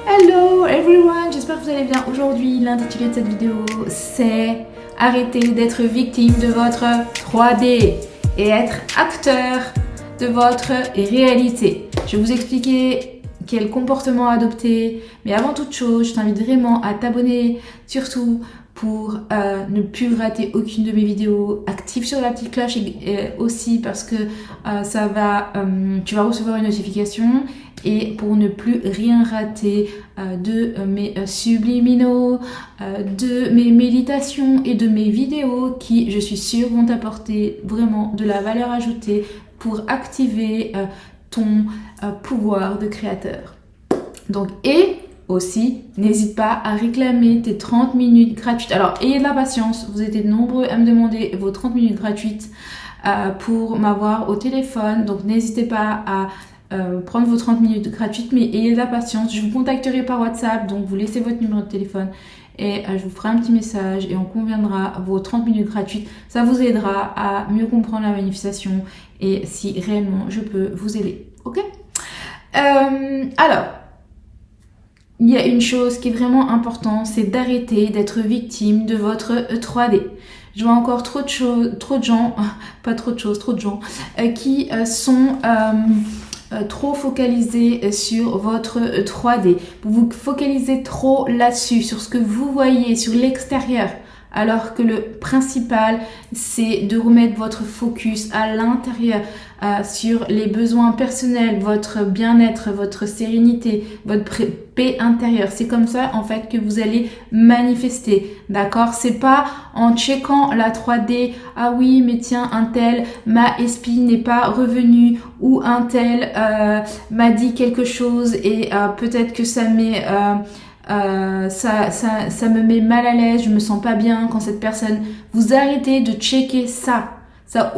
Hello everyone, j'espère que vous allez bien. Aujourd'hui, l'intitulé de cette vidéo, c'est arrêter d'être victime de votre 3D et être acteur de votre réalité. Je vais vous expliquer quel comportement adopter, mais avant toute chose, je t'invite vraiment à t'abonner, surtout pour ne plus rater aucune de mes vidéos. Active sur la petite cloche et aussi parce que tu vas recevoir une notification. Et pour ne plus rien rater de mes subliminaux, de mes méditations et de mes vidéos qui, je suis sûre, vont t'apporter vraiment de la valeur ajoutée pour activer ton pouvoir de créateur. Donc, et aussi, n'hésite pas à réclamer tes 30 minutes gratuites. Alors, ayez de la patience, vous êtes nombreux à me demander vos 30 minutes gratuites pour m'avoir au téléphone. Donc, n'hésitez pas à prendre vos 30 minutes gratuites, mais ayez de la patience. Je vous contacterai par WhatsApp, donc vous laissez votre numéro de téléphone et je vous ferai un petit message et on conviendra vos 30 minutes gratuites. Ça vous aidera à mieux comprendre la manifestation et si réellement je peux vous aider. Ok? Alors, il y a une chose qui est vraiment importante, c'est d'arrêter d'être victime de votre 3D. Je vois encore trop de gens qui sont trop focalisés sur votre 3D. Vous vous focalisez trop là-dessus, sur ce que vous voyez, sur l'extérieur. Alors que le principal, c'est de remettre votre focus à l'intérieur, sur les besoins personnels, votre bien-être, votre sérénité, votre paix intérieure. C'est comme ça, en fait, que vous allez manifester. D'accord? C'est pas en checkant la 3D, ah oui, mais tiens, un tel m'a SPI n'est pas revenu, ou un tel m'a dit quelque chose et peut-être que ça met... ça me met mal à l'aise, je me sens pas bien quand cette personne... Vous arrêtez de checker ça. Ça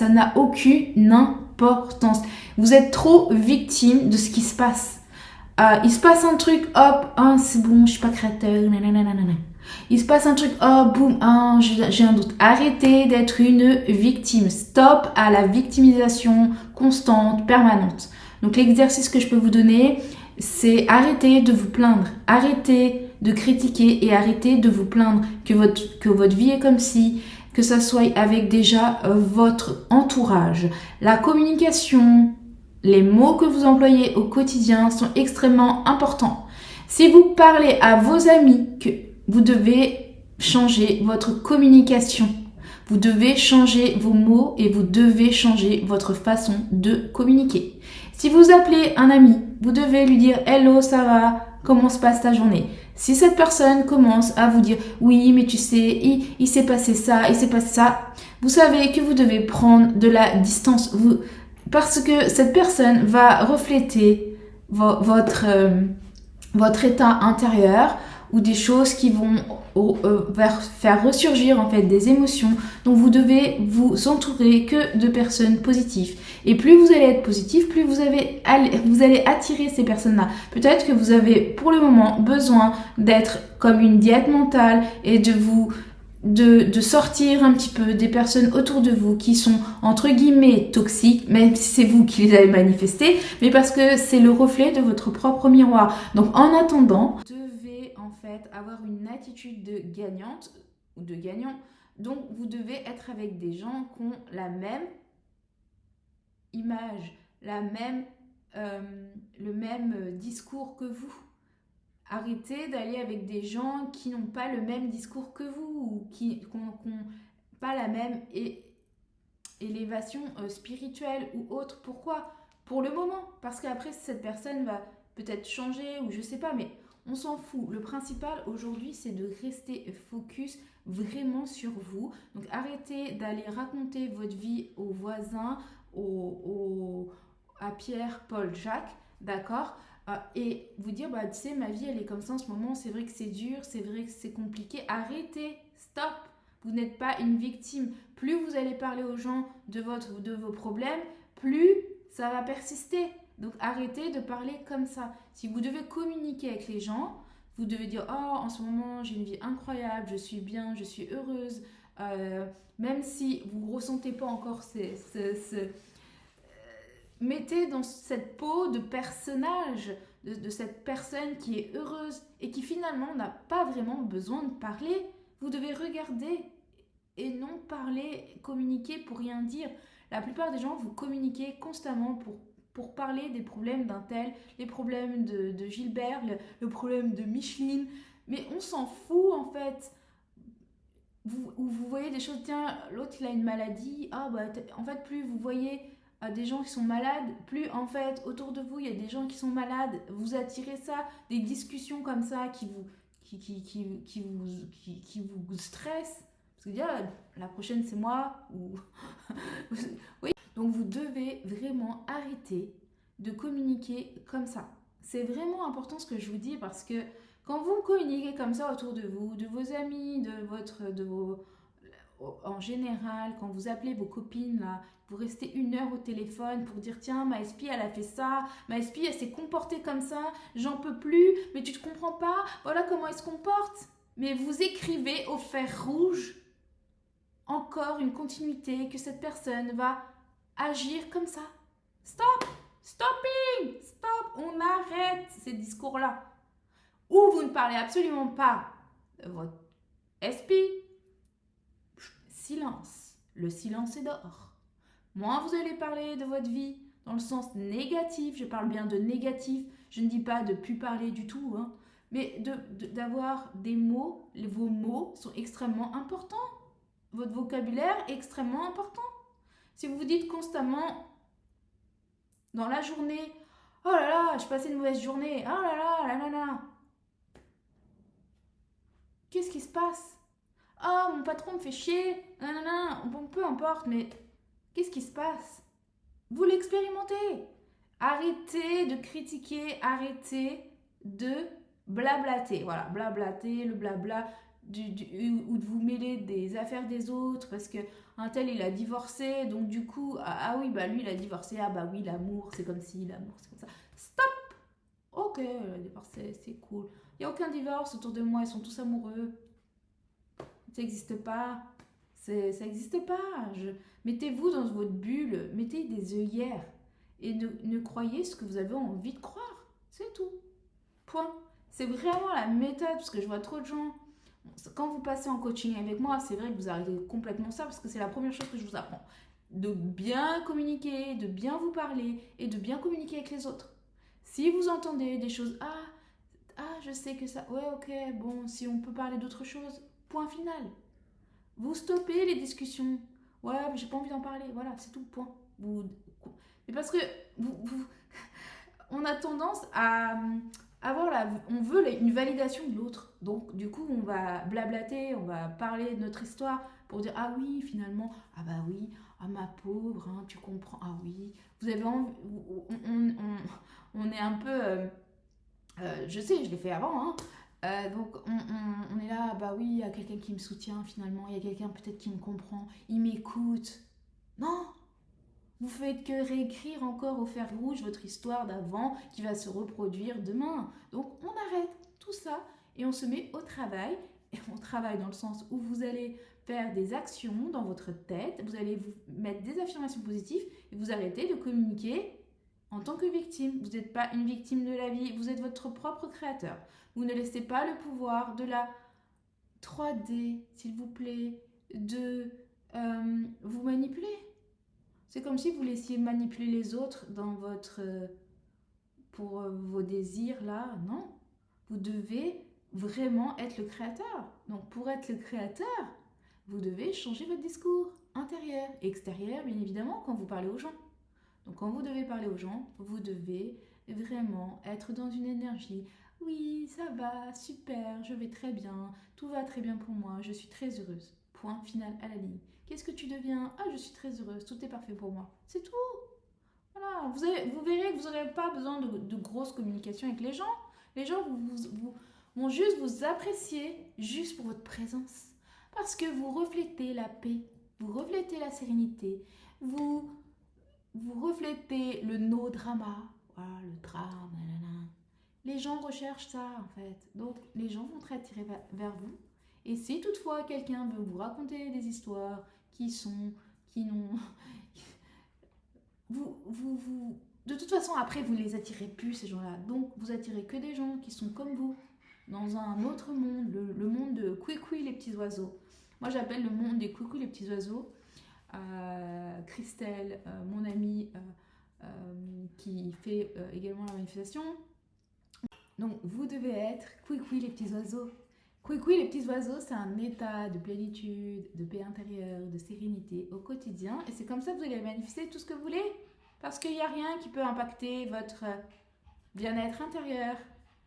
n'a aucune importance. Vous êtes trop victime de ce qui se passe. Il se passe un truc, hop, ah, c'est bon, je suis pas créateur, nanana. Il se passe un truc, oh boum, ah, j'ai un doute. Arrêtez d'être une victime. Stop à la victimisation constante, permanente. Donc l'exercice que je peux vous donner, c'est arrêter de vous plaindre, arrêtez de critiquer et arrêtez de vous plaindre que votre vie est comme si, que ça soit avec déjà votre entourage. La communication, les mots que vous employez au quotidien sont extrêmement importants. Si vous parlez à vos amis, que vous devez changer votre communication. Vous devez changer vos mots et vous devez changer votre façon de communiquer. Si vous appelez un ami, vous devez lui dire « Hello, ça va? Comment se passe ta journée ?» Si cette personne commence à vous dire « Oui, mais tu sais, il s'est passé ça, il s'est passé ça », vous savez que vous devez prendre de la distance parce que cette personne va refléter votre état intérieur ou des choses qui vont faire ressurgir en fait des émotions. Donc vous devez vous entourer que de personnes positives. Et plus vous allez être positif, plus vous allez attirer ces personnes-là. Peut-être que vous avez pour le moment besoin d'être comme une diète mentale et de sortir un petit peu des personnes autour de vous qui sont entre guillemets toxiques, même si c'est vous qui les avez manifestées, mais parce que c'est le reflet de votre propre miroir. Donc en attendant, vous devez en fait avoir une attitude de gagnante ou de gagnant. Donc vous devez être avec des gens qui ont la même image, le même discours que vous. Arrêtez d'aller avec des gens qui n'ont pas le même discours que vous ou qui n'ont pas la même élévation spirituelle ou autre. Pourquoi? Pour le moment. Parce qu'après, cette personne va peut-être changer ou je sais pas, mais on s'en fout. Le principal aujourd'hui, c'est de rester focus vraiment sur vous. Donc arrêtez d'aller raconter votre vie aux voisins, à Pierre, Paul, Jacques, d'accord? Et vous dire, bah, tu sais, ma vie, elle est comme ça en ce moment, c'est vrai que c'est dur, c'est vrai que c'est compliqué. Arrêtez, stop. Vous n'êtes pas une victime. Plus vous allez parler aux gens de vos problèmes, plus ça va persister. Donc arrêtez de parler comme ça. Si vous devez communiquer avec les gens, vous devez dire, oh, en ce moment, j'ai une vie incroyable, je suis bien, je suis heureuse. Même si vous ne ressentez pas encore mettez dans cette peau de personnage, de cette personne qui est heureuse et qui finalement n'a pas vraiment besoin de parler. Vous devez regarder et non parler, communiquer pour rien dire. La plupart des gens, vous communiquez constamment pour parler des problèmes d'un tel, les problèmes de Gilbert, le problème de Micheline. Mais on s'en fout en fait. Vous voyez des choses, tiens, l'autre il a une maladie. Ah bah en fait, plus vous voyez des gens qui sont malades, plus en fait autour de vous il y a des gens qui sont malades. Vous attirez ça, des discussions comme ça qui vous stressent. Parce que dire la prochaine c'est moi ou oui. Donc vous devez vraiment arrêter de communiquer comme ça. C'est vraiment important ce que je vous dis parce que quand vous communiquez comme ça autour de vous, de vos amis, en général, quand vous appelez vos copines, là, vous restez 1 heure au téléphone pour dire tiens, ma SPI elle a fait ça, ma SPI elle s'est comportée comme ça, j'en peux plus, mais tu te comprends pas, voilà comment elle se comporte. Mais vous écrivez au fer rouge encore une continuité que cette personne va agir comme ça. Stop! Stopping! Stop! On arrête ces discours-là. Ou vous ne parlez absolument pas de votre SP. Silence. Le silence est d'or. Moins vous allez parler de votre vie dans le sens négatif, je parle bien de négatif, je ne dis pas de plus parler du tout, hein, mais d'avoir des mots, vos mots sont extrêmement importants. Votre vocabulaire est extrêmement important. Si vous vous dites constamment dans la journée, oh là là, je passais une mauvaise journée, oh là là, là là là, qu'est-ce qui se passe? Oh, mon patron me fait chier, non, non, non, bon, peu importe, mais qu'est-ce qui se passe? Vous l'expérimentez. Arrêtez de critiquer, arrêtez de blablater. Voilà, blablater, le blabla, ou de vous mêler des affaires des autres parce que un tel il a divorcé, donc du coup, ah oui, bah lui il a divorcé, ah bah oui, l'amour c'est comme si, l'amour c'est comme ça. Stop! Ok, il a divorcé, c'est cool. Il n'y a aucun divorce autour de moi, ils sont tous amoureux. Ça n'existe pas. Ça n'existe pas. Mettez-vous dans votre bulle, mettez des œillères et ne croyez ce que vous avez envie de croire. C'est tout. Point. C'est vraiment la méthode, parce que je vois trop de gens. Quand vous passez en coaching avec moi, c'est vrai que vous arrêtez complètement ça, parce que c'est la première chose que je vous apprends. De bien communiquer, de bien vous parler et de bien communiquer avec les autres. Si vous entendez des choses, je sais que ça, ouais, ok, bon, si on peut parler d'autre chose, point final. Vous stoppez les discussions. Ouais, mais j'ai pas envie d'en parler. Voilà, c'est tout, point. Mais parce que on a tendance à on veut une validation de l'autre. Donc, du coup, on va blablater, on va parler de notre histoire pour dire ah oui, finalement, ah bah oui, ah ma pauvre, hein, tu comprends, ah oui, vous avez envie, on est un peu, je sais, je l'ai fait avant, hein. Donc on est là, bah oui, il y a quelqu'un qui me soutient finalement, il y a quelqu'un peut-être qui me comprend, il m'écoute. Non, vous faites que réécrire encore au fer rouge votre histoire d'avant qui va se reproduire demain. Donc on arrête tout ça et on se met au travail. Et on travaille dans le sens où vous allez faire des actions dans votre tête, vous allez vous mettre des affirmations positives et vous arrêtez de communiquer en tant que victime. Vous n'êtes pas une victime de la vie, vous êtes votre propre créateur. Vous ne laissez pas le pouvoir de la 3D, s'il vous plaît, de vous manipuler. C'est comme si vous laissiez manipuler les autres dans pour vos désirs là. Non, vous devez vraiment être le créateur. Donc pour être le créateur, vous devez changer votre discours intérieur et extérieur, bien évidemment, quand vous parlez aux gens. Donc quand vous devez parler aux gens, vous devez vraiment être dans une énergie. Oui, ça va, super, je vais très bien, tout va très bien pour moi, je suis très heureuse. Point final à la ligne. Qu'est-ce que tu deviens? Ah, je suis très heureuse, tout est parfait pour moi. C'est tout. Voilà, vous verrez que vous n'aurez pas besoin de grosses communications avec les gens. Les gens vont juste vous apprécier juste pour votre présence. Parce que vous reflétez la paix, vous reflétez la sérénité, vous reflétez le no-drama. Voilà, le drame, nanana. Les gens recherchent ça en fait. Donc les gens vont être attirés vers vous. Et si toutefois quelqu'un veut vous raconter des histoires qui n'ont... de toute façon, après, vous les attirez plus, ces gens-là. Donc, vous attirez que des gens qui sont comme vous, dans un autre monde, le monde de Couicouis les petits oiseaux. Moi, j'appelle le monde des Couicouis les petits oiseaux. Christelle, mon amie qui fait également la manifestation. Donc, vous devez être Couicouis les petits oiseaux. Couicouis les petits oiseaux, c'est un état de plénitude, de paix intérieure, de sérénité au quotidien. Et c'est comme ça que vous allez manifester tout ce que vous voulez. Parce qu'il n'y a rien qui peut impacter votre bien-être intérieur.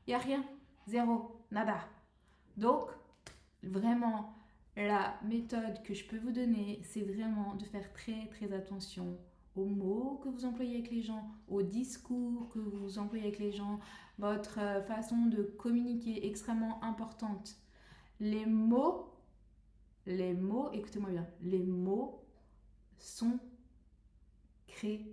Il n'y a rien. Zéro. Nada. Donc, vraiment, la méthode que je peux vous donner, c'est vraiment de faire très très attention aux mots que vous employez avec les gens, aux discours que vous employez avec les gens, votre façon de communiquer extrêmement importante. Les mots, écoutez-moi bien, les mots sont créateurs.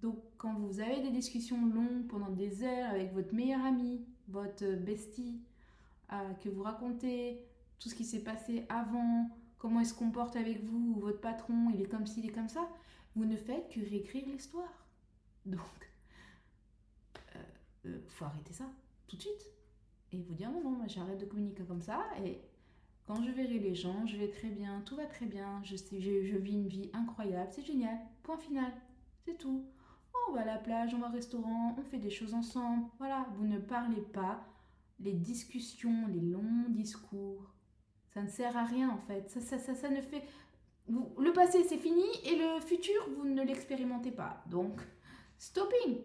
Donc, quand vous avez des discussions longues pendant des heures avec votre meilleur ami, votre bestie, que vous racontez tout ce qui s'est passé avant, comment il se comporte avec vous, ou votre patron, il est comme ci, il est comme ça, vous ne faites que réécrire l'histoire. Donc, faut arrêter ça tout de suite. Et vous dire non, moi j'arrête de communiquer comme ça, et quand je verrai les gens, je vais très bien, tout va très bien, je vis une vie incroyable, c'est génial, point final, c'est tout. On va à la plage, on va au restaurant, on fait des choses ensemble, voilà, vous ne parlez pas, les discussions, les longs discours, ça ne sert à rien en fait, ça ne fait... le passé c'est fini et le futur vous ne l'expérimentez pas, donc stopping,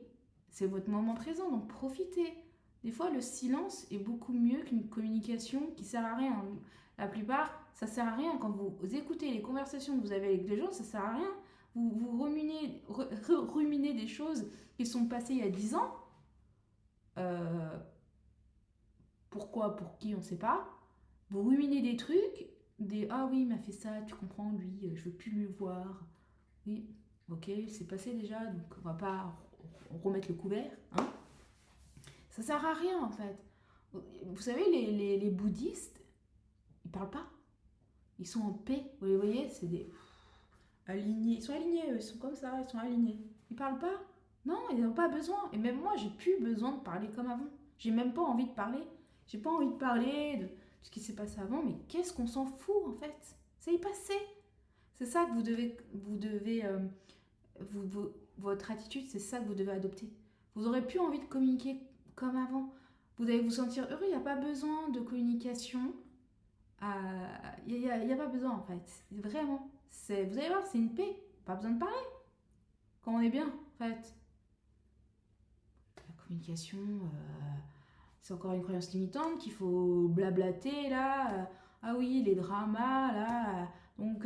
c'est votre moment présent, donc profitez. Des fois, le silence est beaucoup mieux qu'une communication qui sert à rien. La plupart, ça sert à rien. Quand vous écoutez les conversations que vous avez avec les gens, ça sert à rien. Vous ruminez des choses qui sont passées il y a 10 ans. Pourquoi, pour qui, on ne sait pas. Vous ruminez des trucs, ah oui, il m'a fait ça, tu comprends, lui, je veux plus le voir. Oui, ok, c'est passé déjà, donc on va pas remettre le couvert, hein. Ça sert à rien en fait. Vous savez, les bouddhistes, ils parlent pas. Ils sont en paix. Vous les voyez, c'est des alignés. Ils sont alignés, eux, ils sont comme ça, ils sont alignés. Ils parlent pas. Non, ils n'ont pas besoin. Et même moi, j'ai plus besoin de parler comme avant. J'ai même pas envie de parler. J'ai pas envie de parler de ce qui s'est passé avant, mais qu'est-ce qu'on s'en fout en fait? Ça y est passé. C'est ça que votre attitude, c'est ça que vous devez adopter. Vous aurez plus envie de communiquer comme avant. Vous allez vous sentir heureux, il n'y a pas besoin de communication. Il n'y a pas besoin en fait. Vraiment. Vous allez voir, c'est une paix. Pas besoin de parler. Quand on est bien, en fait. La communication, c'est encore une croyance limitante qu'il faut blablater là. Ah oui, les dramas là. Donc,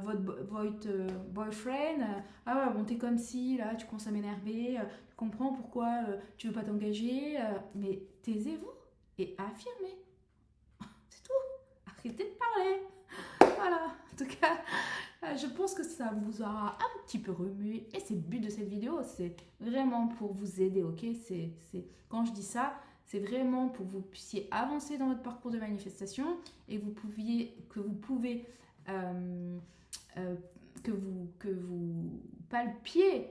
votre boyfriend, ah ouais, bon, t'es comme si, là, tu commences à m'énerver, tu comprends pourquoi tu veux pas t'engager, mais taisez-vous et affirmez. C'est tout. Arrêtez de parler. Voilà. En tout cas, je pense que ça vous aura un petit peu remué. Et c'est le but de cette vidéo, c'est vraiment pour vous aider, ok? Quand je dis ça, c'est vraiment pour que vous puissiez avancer dans votre parcours de manifestation et que vous palpiez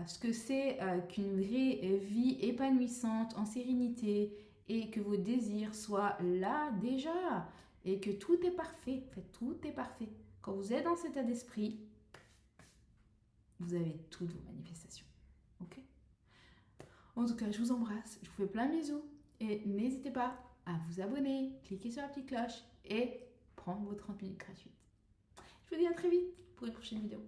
ce que c'est qu'une vraie vie épanouissante, en sérénité, et que vos désirs soient là déjà, et que tout est parfait. En fait, tout est parfait. Quand vous êtes dans cet état d'esprit, vous avez toutes vos manifestations. Ok? En tout cas, je vous embrasse, je vous fais plein de bisous, et n'hésitez pas à vous abonner, cliquer sur la petite cloche, et prendre vos 30 minutes gratuites. Je vous dis à très vite pour une prochaine vidéo.